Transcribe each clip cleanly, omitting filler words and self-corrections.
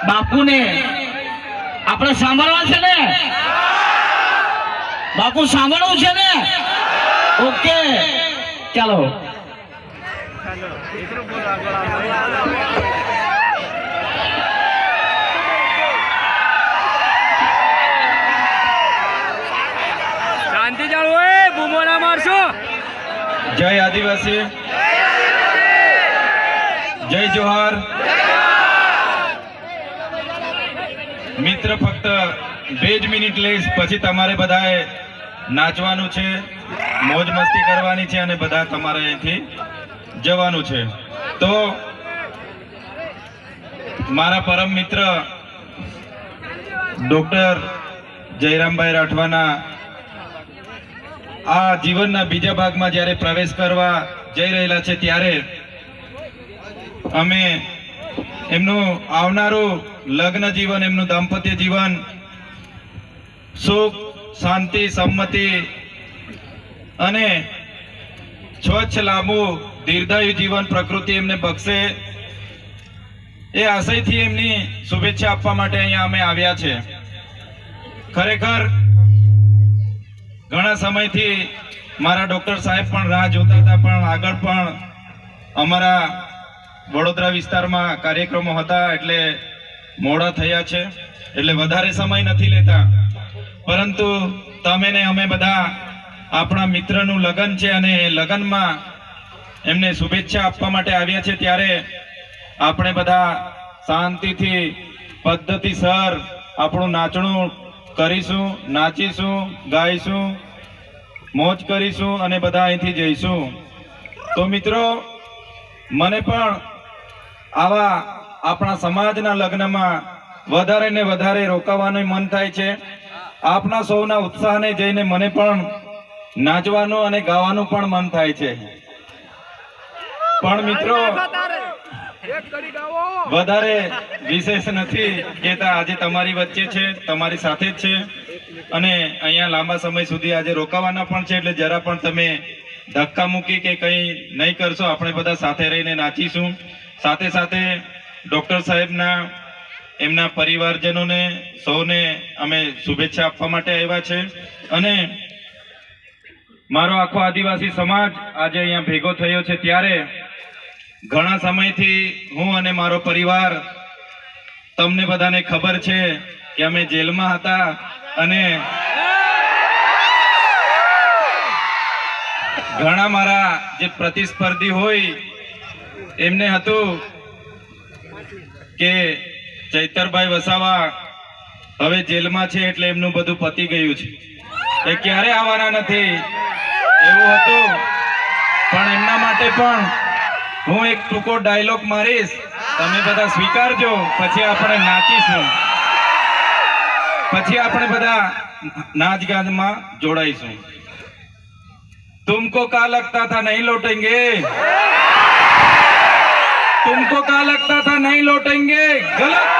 બાપુને આપણે સાંભળવા છે ને? બાપુ સાંભળવું છે ને? ઓકે ચાલો. શાંતિ જાળવો, બૂમો ના મારશો. જય આદિવાસી, જય જોહાર. મિત્ર ફક્ત 2 જ મિનિટ લઈશ, પછી તમારે બધાએ નાચવાનું છે, મોજ મસ્તી કરવાની છે અને બધા તમારે અહીંથી જવાનું છે. તો મારા પરમ મિત્ર ડોક્ટર જયરામભાઈ રાઠવાના આ જીવનના બીજા ભાગમાં જ્યારે પ્રવેશ કરવા જઈ રહેલા છે, ત્યારે અમે એમનું આવનારું લગ્ન જીવન, એમનું દાંપત્ય જીવન સુખ, શાંતિ, સંમતિ અને સ્વચ્છ, લાંબુ, દીર્ઘાયુ જીવન પ્રકૃતિ એમને બક્ષે એ આશયથી એમની શુભેચ્છા આપવા માટે અહીંયા અમે આવ્યા છે. ખરેખર ઘણા સમયથી મારા ડોક્ટર સાહેબ પણ રાહ જોતા હતા, પણ આગળ પણ અમારા વડોદરા વિસ્તારમાં કાર્યક્રમો હતા એટલે મોડા થયા છે, એટલે વધારે સમય નથી લેતા. પરંતુ તમે ને અમે બધા આપણા મિત્રનું લગ્ન છે અને એ લગ્નમાં એમને શુભેચ્છા આપવા માટે આવ્યા છે, ત્યારે આપણે બધા શાંતિથી પદ્ધતિસર આપણું નાચણું કરીશું, નાચીશું, ગાઈશું, મોજ કરીશું અને બધા અહીંથી જઈશું. તો મિત્રો, મને પણ આવા આપણા સમાજના લગ્નમાં વધારે ને વધારે રોકાવાનું મન થાય છે. આપના સૌના ઉત્સાહને જઈને મને પણ નાચવાનું અને ગાવાનું પણ મન થાય છે. પણ મિત્રો, વધારે વિશેષ નથી કહેતા. આજે તમારી વચ્ચે છે, તમારી સાથે જ છે અને અહીંયા લાંબા સમય સુધી આજે રોકાવાના પણ છે, એટલે જરા પણ તમે ધક્કા મૂકી કે કંઈ નહીં કરશો. આપણે બધા સાથે રહીને નાચીશું. સાથે સાથે ડૉક્ટર સાહેબના એમના પરિવારજનોને સૌને અમે શુભેચ્છા આપવા માટે આવ્યા છે. અને મારો આખો આદિવાસી સમાજ આજે અહીંયા ભેગો થયો છે, ત્યારે ઘણા સમયથી હું અને મારો પરિવાર, તમને બધાને ખબર છે કે અમે જેલમાં હતા અને ઘણા મારા જે પ્રતિસ્પર્ધી હોય એમને હતું કે ચૈતરભાઈ વસાવા હવે જેલમાં છે એટલે એમનું બધું પતી ગયું છે, એ ક્યારે આવવાના નથી એવું હતું. પણ એમના માટે પણ હું એક ટૂંકો ડાયલોગ મારીશ, તમે બધા સ્વીકારજો, પછી આપણે નાચીશું, પછી આપણે બધા નાચ ગાનમાં જોડાઈશું. तुमको क्या लगता था नहीं लौटेंगे? तुमको क्या लगता था नहीं लौटेंगे? गलत.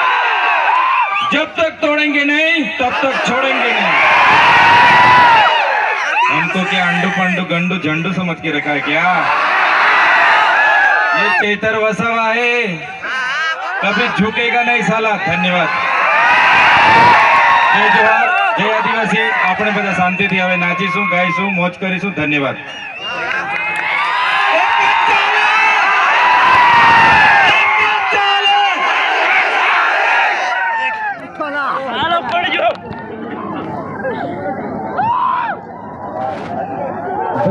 जब तक तोड़ेंगे नहीं तब तक छोड़ेंगे नहीं. हमको क्या अंडू पंडू गंडू झंडू समझ के रखा है क्या? ये चैतर वसावा है, कभी झुकेगा नहीं साला. धन्यवाद. जय जोहार, जय आदिवासी. આપણે બધા શાંતિથી હવે નાચીશું, ગાઈશું, મોજ કરીશું. ધન્યવાદ. ચાલો પડજો.